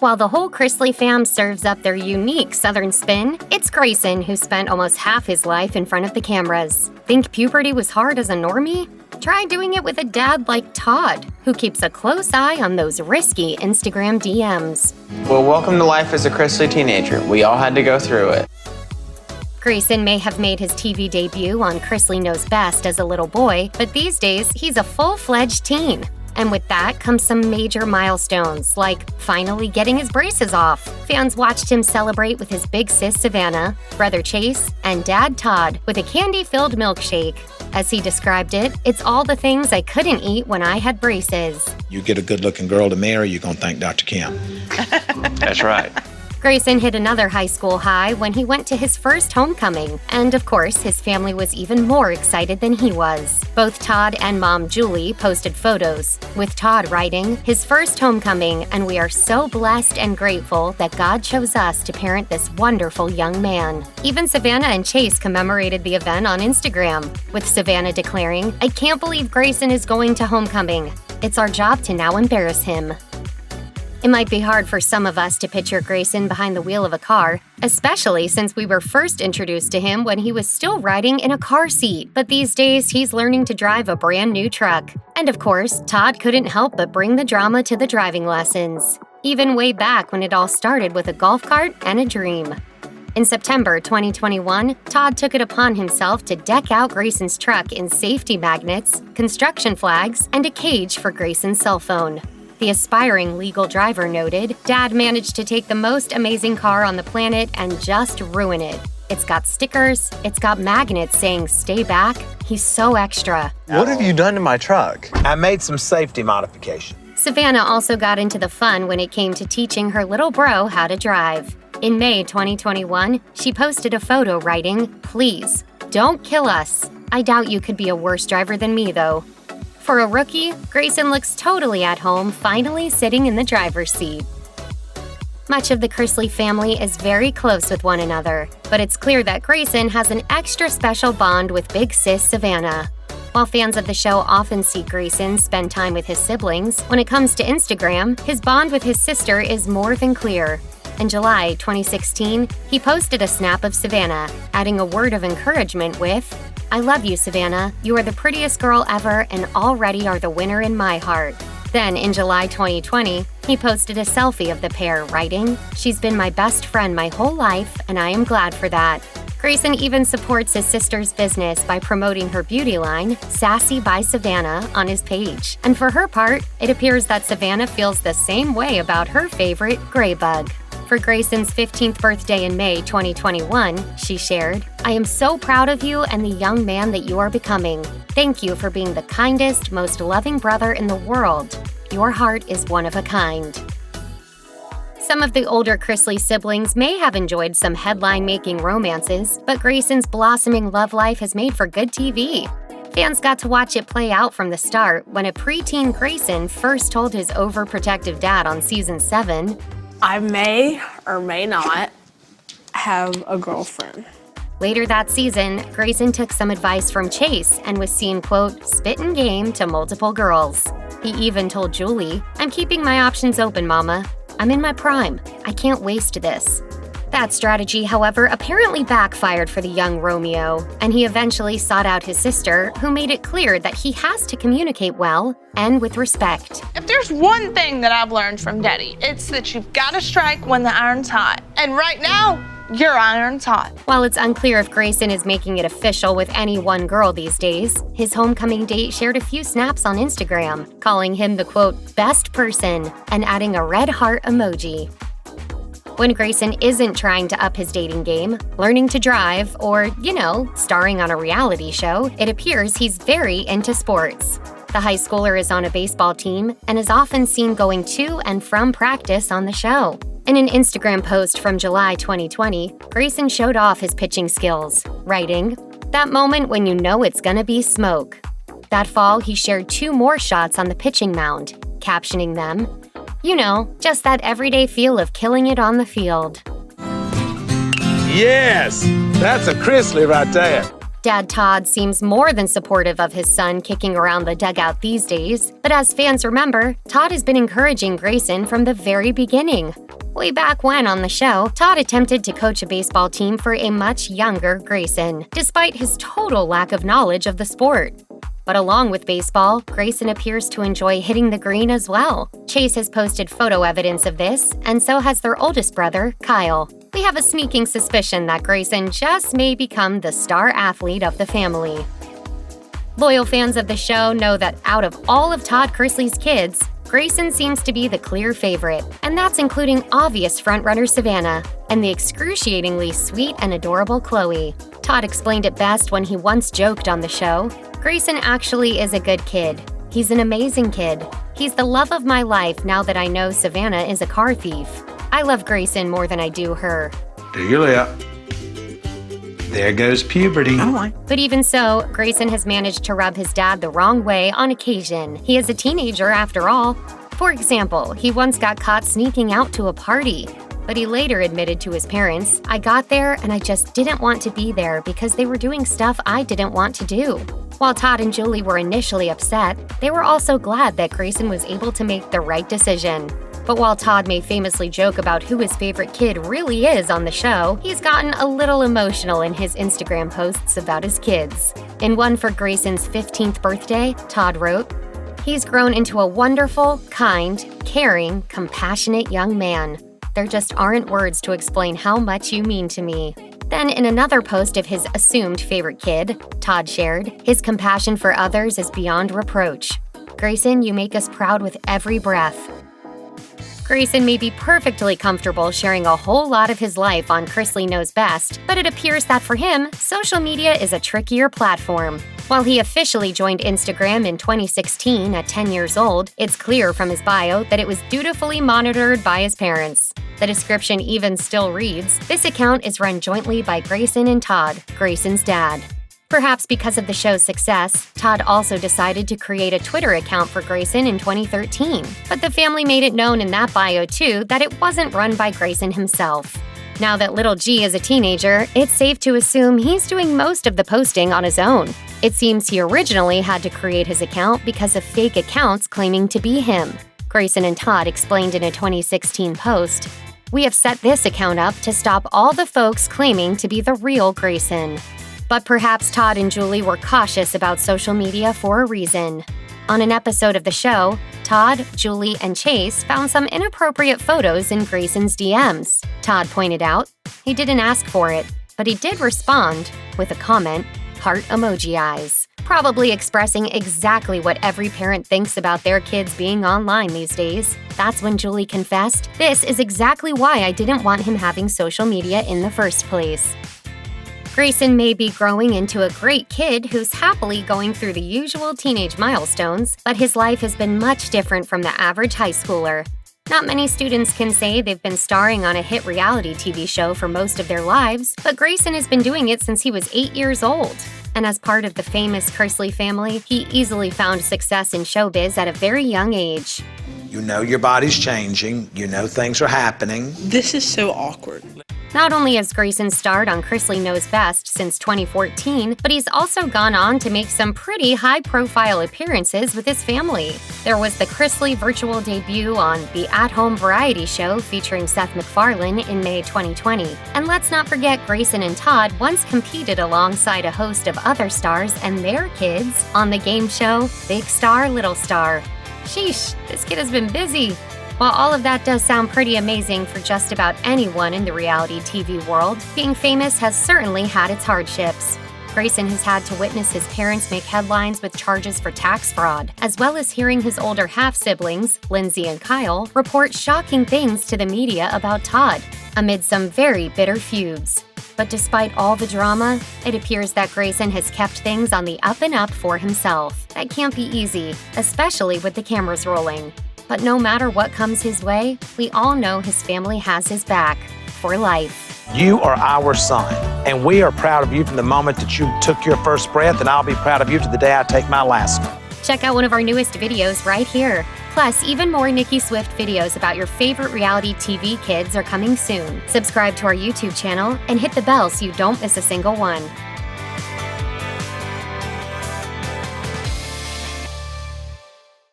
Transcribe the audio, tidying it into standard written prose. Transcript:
While the whole Chrisley fam serves up their unique Southern spin, it's Grayson who spent almost half his life in front of the cameras. Think puberty was hard as a normie? Try doing it with a dad like Todd, who keeps a close eye on those risky Instagram DMs. Well, welcome to life as a Chrisley teenager. We all had to go through it. Grayson may have made his TV debut on Chrisley Knows Best as a little boy, but these days he's a full-fledged teen. And with that comes some major milestones, like finally getting his braces off. Fans watched him celebrate with his big sis Savannah, brother Chase, and dad Todd with a candy-filled milkshake. As he described it, it's all the things I couldn't eat when I had braces. You get a good-looking girl to marry, you're gonna thank Dr. Kim. That's right. Grayson hit another high school high when he went to his first homecoming. And of course, his family was even more excited than he was. Both Todd and mom Julie posted photos, with Todd writing, "His first homecoming, and we are so blessed and grateful that God chose us to parent this wonderful young man." Even Savannah and Chase commemorated the event on Instagram, with Savannah declaring, "I can't believe Grayson is going to homecoming. It's our job to now embarrass him." It might be hard for some of us to picture Grayson behind the wheel of a car, especially since we were first introduced to him when he was still riding in a car seat. But these days, he's learning to drive a brand new truck. And of course, Todd couldn't help but bring the drama to the driving lessons, even way back when it all started with a golf cart and a dream. In September 2021, Todd took it upon himself to deck out Grayson's truck in safety magnets, construction flags, and a cage for Grayson's cell phone. The aspiring legal driver noted, "Dad managed to take the most amazing car on the planet and just ruin it. It's got stickers, it's got magnets saying stay back. He's so extra." What have you done to my truck? I made some safety modifications. Savannah also got into the fun when it came to teaching her little bro how to drive. In May 2021, she posted a photo writing, "Please, don't kill us. I doubt you could be a worse driver than me, though." For a rookie, Grayson looks totally at home, finally sitting in the driver's seat. Much of the Chrisley family is very close with one another, but it's clear that Grayson has an extra special bond with big sis Savannah. While fans of the show often see Grayson spend time with his siblings, when it comes to Instagram, his bond with his sister is more than clear. In July 2016, he posted a snap of Savannah, adding a word of encouragement with, "I love you, Savannah. You are the prettiest girl ever and already are the winner in my heart." Then, in July 2020, he posted a selfie of the pair, writing, "She's been my best friend my whole life, and I am glad for that." Grayson even supports his sister's business by promoting her beauty line, Sassy by Savannah, on his page. And for her part, it appears that Savannah feels the same way about her favorite, Graybug. For Grayson's 15th birthday in May 2021, she shared, "I am so proud of you and the young man that you are becoming. Thank you for being the kindest, most loving brother in the world. Your heart is one of a kind." Some of the older Chrisley siblings may have enjoyed some headline-making romances, but Grayson's blossoming love life has made for good TV. Fans got to watch it play out from the start when a preteen Grayson first told his overprotective dad on season 7, "I may or may not have a girlfriend." Later that season, Grayson took some advice from Chase and was seen, quote, spittin' game to multiple girls. He even told Julie, "I'm keeping my options open, Mama. I'm in my prime. I can't waste this." That strategy, however, apparently backfired for the young Romeo, and he eventually sought out his sister, who made it clear that he has to communicate well and with respect. If there's one thing that I've learned from Daddy, it's that you've got to strike when the iron's hot. And right now, your iron's hot. While it's unclear if Grayson is making it official with any one girl these days, his homecoming date shared a few snaps on Instagram, calling him the, quote, best person, and adding a red heart emoji. When Grayson isn't trying to up his dating game, learning to drive, or, starring on a reality show, it appears he's very into sports. The high schooler is on a baseball team and is often seen going to and from practice on the show. In an Instagram post from July 2020, Grayson showed off his pitching skills, writing, "That moment when you know it's gonna be smoke." That fall, he shared 2 more shots on the pitching mound, captioning them, just that everyday feel of killing it on the field. Yes, that's a Chrisley right there. Dad Todd seems more than supportive of his son kicking around the dugout these days, but as fans remember, Todd has been encouraging Grayson from the very beginning, Way back when on the show, Todd attempted to coach a baseball team for a much younger Grayson, despite his total lack of knowledge of the sport. But along with baseball, Grayson appears to enjoy hitting the green as well. Chase has posted photo evidence of this, and so has their oldest brother, Kyle. We have a sneaking suspicion that Grayson just may become the star athlete of the family. Loyal fans of the show know that out of all of Todd Chrisley's kids, Grayson seems to be the clear favorite, and that's including obvious frontrunner Savannah and the excruciatingly sweet and adorable Chloe. Todd explained it best when he once joked on the show, "Grayson actually is a good kid. He's an amazing kid. He's the love of my life now that I know Savannah is a car thief. I love Grayson more than I do her." Do your lip. There goes puberty. But even so, Grayson has managed to rub his dad the wrong way on occasion. He is a teenager after all. For example, he once got caught sneaking out to a party. But he later admitted to his parents, "I got there and I just didn't want to be there because they were doing stuff I didn't want to do." While Todd and Julie were initially upset, they were also glad that Grayson was able to make the right decision. But while Todd may famously joke about who his favorite kid really is on the show, he's gotten a little emotional in his Instagram posts about his kids. In one for Grayson's 15th birthday, Todd wrote, "He's grown into a wonderful, kind, caring, compassionate young man. There just aren't words to explain how much you mean to me." Then in another post of his assumed favorite kid, Todd shared, "His compassion for others is beyond reproach. Grayson, you make us proud with every breath." Grayson may be perfectly comfortable sharing a whole lot of his life on Chrisley Knows Best, but it appears that for him, social media is a trickier platform. While he officially joined Instagram in 2016 at 10 years old, it's clear from his bio that it was dutifully monitored by his parents. The description even still reads, "This account is run jointly by Grayson and Todd, Grayson's dad." Perhaps because of the show's success, Todd also decided to create a Twitter account for Grayson in 2013. But the family made it known in that bio too that it wasn't run by Grayson himself. Now that little G is a teenager, it's safe to assume he's doing most of the posting on his own. It seems he originally had to create his account because of fake accounts claiming to be him. Grayson and Todd explained in a 2016 post, "We have set this account up to stop all the folks claiming to be the real Grayson." But perhaps Todd and Julie were cautious about social media for a reason. On an episode of the show, Todd, Julie, and Chase found some inappropriate photos in Grayson's DMs. Todd pointed out, he didn't ask for it, but he did respond with a comment, heart emoji eyes, probably expressing exactly what every parent thinks about their kids being online these days. That's when Julie confessed, "This is exactly why I didn't want him having social media in the first place." Grayson may be growing into a great kid who's happily going through the usual teenage milestones, but his life has been much different from the average high schooler. Not many students can say they've been starring on a hit reality TV show for most of their lives, but Grayson has been doing it since he was 8 years old. And as part of the famous Chrisley family, he easily found success in showbiz at a very young age. You know your body's changing. You know things are happening. This is so awkward. Not only has Grayson starred on Chrisley Knows Best since 2014, but he's also gone on to make some pretty high-profile appearances with his family. There was the Chrisley virtual debut on the at-home variety show featuring Seth MacFarlane in May 2020. And let's not forget Grayson and Todd once competed alongside a host of other stars and their kids on the game show Big Star, Little Star. Sheesh, this kid has been busy. While all of that does sound pretty amazing for just about anyone in the reality TV world, being famous has certainly had its hardships. Grayson has had to witness his parents make headlines with charges for tax fraud, as well as hearing his older half-siblings, Lindsay and Kyle, report shocking things to the media about Todd, amid some very bitter feuds. But despite all the drama, it appears that Grayson has kept things on the up and up for himself. That can't be easy, especially with the cameras rolling. But no matter what comes his way, we all know his family has his back for life. You are our son, and we are proud of you from the moment that you took your first breath, and I'll be proud of you to the day I take my last one. Check out one of our newest videos right here. Plus, even more Nicki Swift videos about your favorite reality TV kids are coming soon. Subscribe to our YouTube channel and hit the bell so you don't miss a single one.